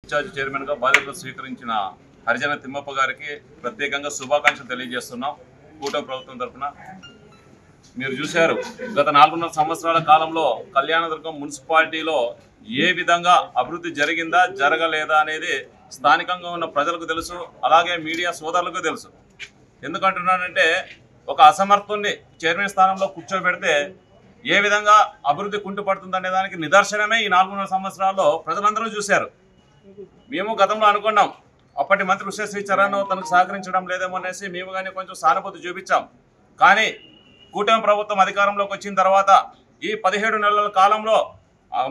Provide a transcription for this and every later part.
Incharge చైర్మన్గా బాధ్యతలు స్వీకరించిన హరిజన తిమ్మప్ప గారికి ప్రత్యేకంగా శుభాకాంక్షలు తెలియజేస్తున్నాం కూటమి ప్రభుత్వం తరఫున. మీరు చూశారు, గత 4.5 సంవత్సరాల కాలంలో కళ్యాణదుర్గం మున్సిపాలిటీలో ఏ విధంగా అభివృద్ధి జరిగిందా జరగలేదా అనేది స్థానికంగా ఉన్న ప్రజలకు తెలుసు, అలాగే మీడియా సోదరులకు తెలుసు. ఎందుకంటున్నానంటే ఒక అసమర్థుని చైర్మన్ స్థానంలో కూర్చోబెడితే ఏ విధంగా అభివృద్ధి కుంటుపడుతుందనే దానికి నిదర్శనమే ఈ 4.5 సంవత్సరాల్లో ప్రజలందరూ చూశారు. మేము గతంలో అనుకున్నాం, అప్పటి మంత్రి ఉషశ్రీ చరణ్ తనకు సహకరించడం లేదేమో అనేసి మేము కానీ కొంచెం సానుభూతి చూపించాం. కానీ కూటమి ప్రభుత్వం అధికారంలోకి వచ్చిన తర్వాత ఈ 17 నెలల కాలంలో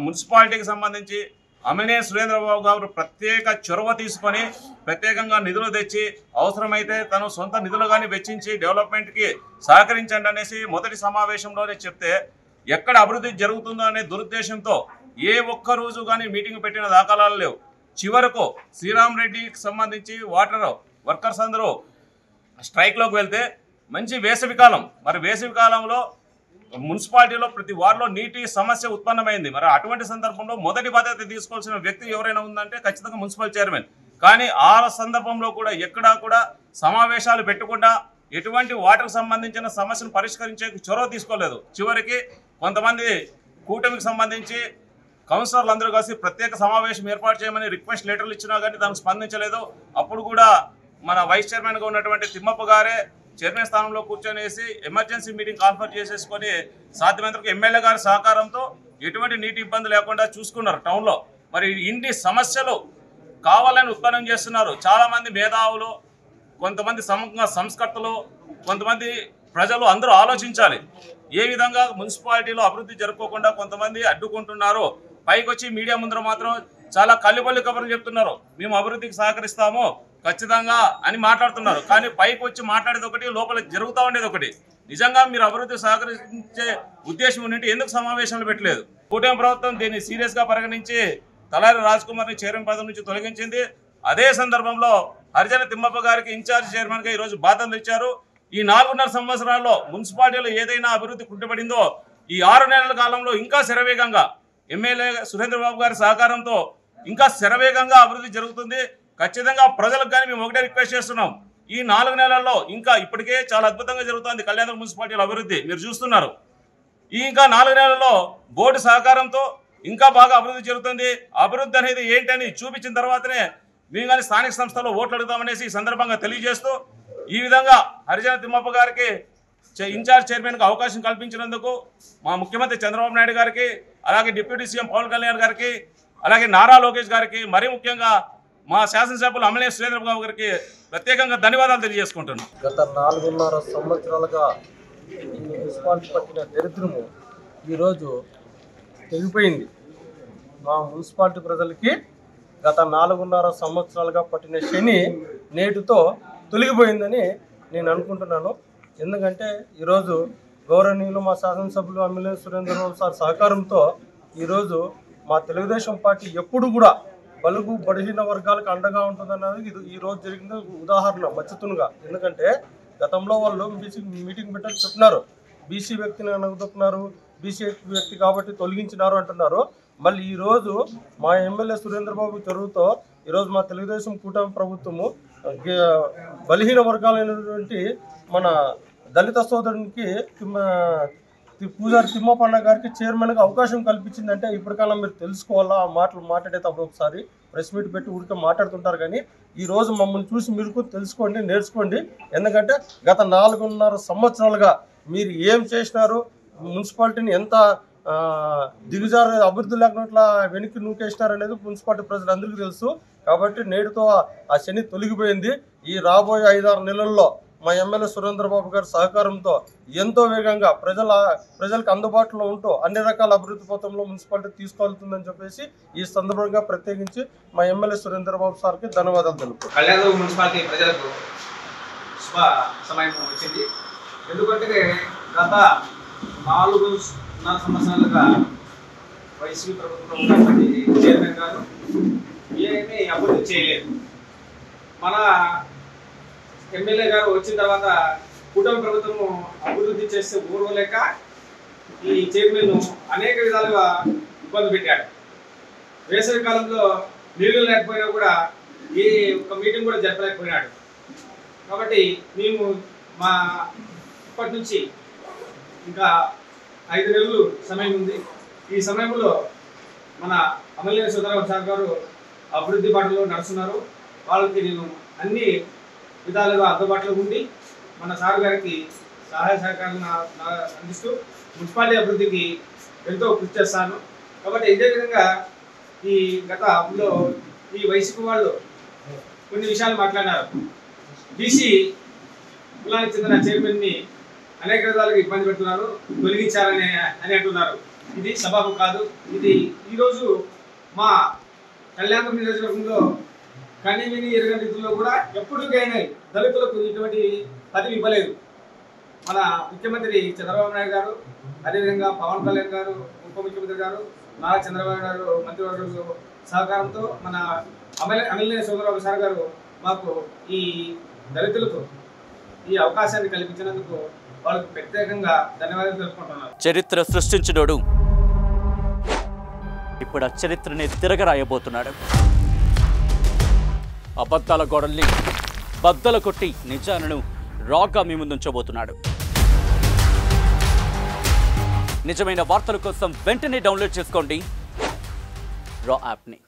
మున్సిపాలిటీకి సంబంధించి అమినే సురేంద్రబాబు గారు ప్రత్యేక చొరవ తీసుకొని ప్రత్యేకంగా నిధులు తెచ్చి అవసరమైతే తను సొంత నిధులు కానీ వెచ్చించి డెవలప్మెంట్కి సహకరించండి అనేసి మొదటి సమావేశంలోనే చెప్తే ఎక్కడ అభివృద్ధి జరుగుతుందో అనే దురుద్దేశంతో ఏ ఒక్క రోజు కానీ మీటింగ్ పెట్టిన దాఖలాలు లేవు. చివరకు శ్రీరామ్ రెడ్డికి సంబంధించి వాటర్ వర్కర్స్ అందరూ స్ట్రైక్లోకి వెళ్తే మంచి వేసవికాలం, మరి వేసవికాలంలో మున్సిపాలిటీలో ప్రతి వార్డులో నీటి సమస్య ఉత్పన్నమైంది. మరి అటువంటి సందర్భంలో మొదటి బాధ్యత తీసుకోవాల్సిన వ్యక్తి ఎవరైనా ఉందంటే ఖచ్చితంగా మున్సిపల్ చైర్మన్. కానీ ఆ సందర్భంలో కూడా ఎక్కడా కూడా సమావేశాలు పెట్టకుండా ఎటువంటి వాటర్కి సంబంధించిన సమస్యను పరిష్కరించే చొరవ తీసుకోలేదు. చివరికి కొంతమంది కూటమికి సంబంధించి కౌన్సిలర్లు అందరూ కలిసి ప్రత్యేక సమావేశం ఏర్పాటు చేయమని రిక్వెస్ట్ లెటర్లు ఇచ్చినా కానీ దానికి స్పందించలేదు. అప్పుడు కూడా మన వైస్ చైర్మన్గా ఉన్నటువంటి తిమ్మప్ప గారే చైర్మన్ స్థానంలో కూర్చొనేసి ఎమర్జెన్సీ మీటింగ్ కాన్ఫర్ చేసేసుకొని సాధ్యమైనంతవరకు ఎమ్మెల్యే గారి సహకారంతో ఎటువంటి నీటి ఇబ్బంది లేకుండా చూసుకున్నారు టౌన్లో. మరి ఇన్ని సమస్యలు కావాలని ఉత్పన్నం చేస్తున్నారు చాలామంది మేధావులు, కొంతమంది సంస్కర్తలు, కొంతమంది ప్రజలు అందరూ ఆలోచించాలి. ఏ విధంగా మున్సిపాలిటీలో అభివృద్ధి జరుపుకోకుండా కొంతమంది అడ్డుకుంటున్నారు. పైకి వచ్చి మీడియా ముందర మాత్రం చాలా కల్లిబొల్లి కబుర్లు చెప్తున్నారు, మేము అభివృద్ధికి సహకరిస్తాము ఖచ్చితంగా అని మాట్లాడుతున్నారు. కానీ పైకి వచ్చి మాట్లాడేది ఒకటి, లోపల జరుగుతూ ఉండేది ఒకటి. నిజంగా మీరు అభివృద్ధి సహకరించే ఉద్దేశం ఉన్నట్టు ఎందుకు సమావేశాలు పెట్టలేదు? కూటమి ప్రభుత్వం దీన్ని సీరియస్గా పరిగణించి తలారి రాజ్కుమార్ని చైర్మన్ పదవి నుంచి తొలగించింది. అదే సందర్భంగా హరిజన తిమ్మప్ప గారికి ఇన్ఛార్జ్ చైర్మన్గా ఈరోజు బాధ్యతలు ఇచ్చారు. ఈ 4.5 సంవత్సరాల్లో మున్సిపాలిటీలో ఏదైనా అభివృద్ధి కుంటుపడిందో ఈ 6 నెలల కాలంలో ఇంకా శరవేగంగా ఎమ్మెల్యే సురేంద్రబాబు గారి సహకారంతో ఇంకా శరవేగంగా అభివృద్ధి జరుగుతుంది. ఖచ్చితంగా ప్రజలకు కానీ మేము ఒకటే రిక్వెస్ట్ చేస్తున్నాం, ఈ 4 నెలల్లో ఇంకా ఇప్పటికే చాలా అద్భుతంగా జరుగుతుంది కళ్యాణదుర్గం మున్సిపాలిటీల అభివృద్ధి మీరు చూస్తున్నారు. ఈ ఇంకా 4 నెలల్లో బోర్డు సహకారంతో ఇంకా బాగా అభివృద్ధి జరుగుతుంది. అభివృద్ధి అనేది ఏంటని చూపించిన తర్వాతనే మేము కానీ స్థానిక సంస్థలో ఓట్లు అడుగుతామనేసి ఈ సందర్భంగా తెలియజేస్తూ ఈ విధంగా హరిజన తిమ్మప్ప గారికి ఇన్ఛార్జ్ చైర్మన్కి అవకాశం కల్పించినందుకు మా ముఖ్యమంత్రి చంద్రబాబు నాయుడు గారికి, అలాగే డిప్యూటీ సీఎం పవన్ కళ్యాణ్ గారికి, అలాగే నారా లోకేష్ గారికి, మరీ ముఖ్యంగా మా శాసనసభ్యులు అమినే సురేంద్రబాబు గారికి ప్రత్యేకంగా ధన్యవాదాలు తెలియజేసుకుంటున్నాం. గత 4.5 సంవత్సరాలుగా ఈ మున్సిపాలిటీ పట్టిన దరిద్రము ఈరోజు తెగిపోయింది. మా మున్సిపాలిటీ ప్రజలకి గత 4.5 సంవత్సరాలుగా పట్టిన శని నేటితో తొలగిపోయిందని నేను అనుకుంటున్నాను. ఎందుకంటే ఈరోజు గౌరవనీయులు మా శాసనసభ్యులు అమినే సురేంద్రబాబు సార్ సహకారంతో ఈరోజు మా తెలుగుదేశం పార్టీ ఎప్పుడు కూడా బలుగు బలహీన వర్గాలకు అండగా ఉంటుందన్నది ఇది ఈరోజు జరిగిన ఉదాహరణ మచ్చుతునుగా. ఎందుకంటే గతంలో వాళ్ళు బీసీ మీటింగ్ పెట్టని చెప్తున్నారు, బీసీ వ్యక్తిని అనగదొక్కున్నారు, బీసీ వ్యక్తి కాబట్టి తొలగించినారు అంటున్నారు. మళ్ళీ ఈరోజు మా ఎమ్మెల్యే సురేంద్రబాబు చొరవతో ఈరోజు మా తెలుగుదేశం కూటమి ప్రభుత్వము బలహీన వర్గాలైనటువంటి మన దళిత సోదరునికి పూజారి తిమ్మప్పన్న గారికి చైర్మన్గా అవకాశం కల్పించిందంటే ఇప్పటికన్నా మీరు తెలుసుకోవాలా. ఆ మాటలు మాట్లాడేటప్పుడు ఒకసారి ప్రెస్ మీట్ పెట్టి ఊరికే మాట్లాడుతుంటారు, కానీ ఈరోజు మమ్మల్ని చూసి మీరు తెలుసుకోండి, నేర్చుకోండి. ఎందుకంటే గత 4.5 సంవత్సరాలుగా మీరు ఏం చేసినారు, మున్సిపాలిటీని ఎంత దిగుజారు అభివృద్ధి లేకుండా వెనక్కి నూకేసినారు అనేది మున్సిపాలిటీ ప్రజలందరికీ తెలుసు. కాబట్టి నేటితో ఆ శని తొలగిపోయింది. ఈ రాబోయే 5-6 నెలల్లో మా ఎమ్మెల్యే సురేంద్రబాబు గారి సహకారంతో ఎంతో వేగంగా ప్రజలకు అందుబాటులో ఉంటూ అన్ని రకాల అభివృద్ధి పథంలో మున్సిపాలిటీ తీసుకెళ్తుందని చెప్పేసి ఈ సందర్భంగా ప్రత్యేకించి మా ఎమ్మెల్యే సురేంద్రబాబు సార్కి ధన్యవాదాలు తెలుపు. కళ్యాణదుర్గం మున్సిపాలిటీ ప్రజలకు శుభ సమయం వచ్చింది. ఎందుకంటే గత 4.5 సంవత్సరాలుగా వైసీపీ ప్రభుత్వంలో ఉన్నటువంటి చైర్మన్ గారు ఏమీ అభివృద్ధి చేయలేదు. మన ఎమ్మెల్యే గారు వచ్చిన తర్వాత కూటమి ప్రభుత్వము అభివృద్ధి చేస్తే ఊరుకోలేక ఈ చైర్మన్ అనేక విధాలుగా ఇబ్బంది పెట్టాడు. వేసవి కాలంలో నీళ్లు లేకపోయినా కూడా ఏ ఒక్క మీటింగ్ కూడా జరపలేకపోయినాడు. కాబట్టి మేము మా ఇప్పటి నుంచి ఇంకా 5 నెలలు సమయం ఉంది. ఈ సమయంలో మన అమలేని సుందరరావు సార్ గారు అభివృద్ధి బాటలో నడుస్తున్నారు. వాళ్ళకి నేను అన్ని విధాలుగా అందుబాటులో ఉండి మన సార్ గారికి సహాయ సహకారాలను అందిస్తూ మున్సిపాలిటీ అభివృద్ధికి ఎంతో కృషి చేస్తాను. కాబట్టి ఇదే విధంగా ఈ గతంలో ఈ వైసీపీ వాళ్ళు కొన్ని విషయాలు మాట్లాడినారు. బీసీ కులానికి చెందిన చైర్మన్ని అనేక విధాలుగా ఇబ్బంది పెడుతున్నారు, తొలగించాలని అంటున్నారు. ఇది సబబు కాదు. ఇది ఈరోజు మా కళ్యాణం నియోజకవర్గంలో కనీవిని ఎరుగని రీతిలో కూడా ఎప్పటికైనా దళితులకు ఇటువంటి పదవి ఇవ్వలేదు. మన ముఖ్యమంత్రి చంద్రబాబు నాయుడు గారు, అదేవిధంగా పవన్ కళ్యాణ్ గారు, ఉప ముఖ్యమంత్రి గారు, నారా చంద్రబాబు గారు మంత్రివర్గ సహకారంతో మన అమలేని సుందరరావు సార్ గారు మాకు ఈ దళితులకు ఈ అవకాశాన్ని కల్పించినందుకు వాళ్ళకు ప్రత్యేకంగా ధన్యవాదాలు తెలుపుకుంటున్నారు. చరిత్ర సృష్టించినోడు ఇప్పుడు ఆ చరిత్రని తిరగరాయబోతున్నాడు. అబద్ధాల గోడల్ని బద్దలు కొట్టి నిజాలను రాగా మీ ముందుంచబోతున్నాడు. నిజమైన వార్తల కోసం వెంటనే డౌన్లోడ్ చేసుకోండి రా యాప్ని.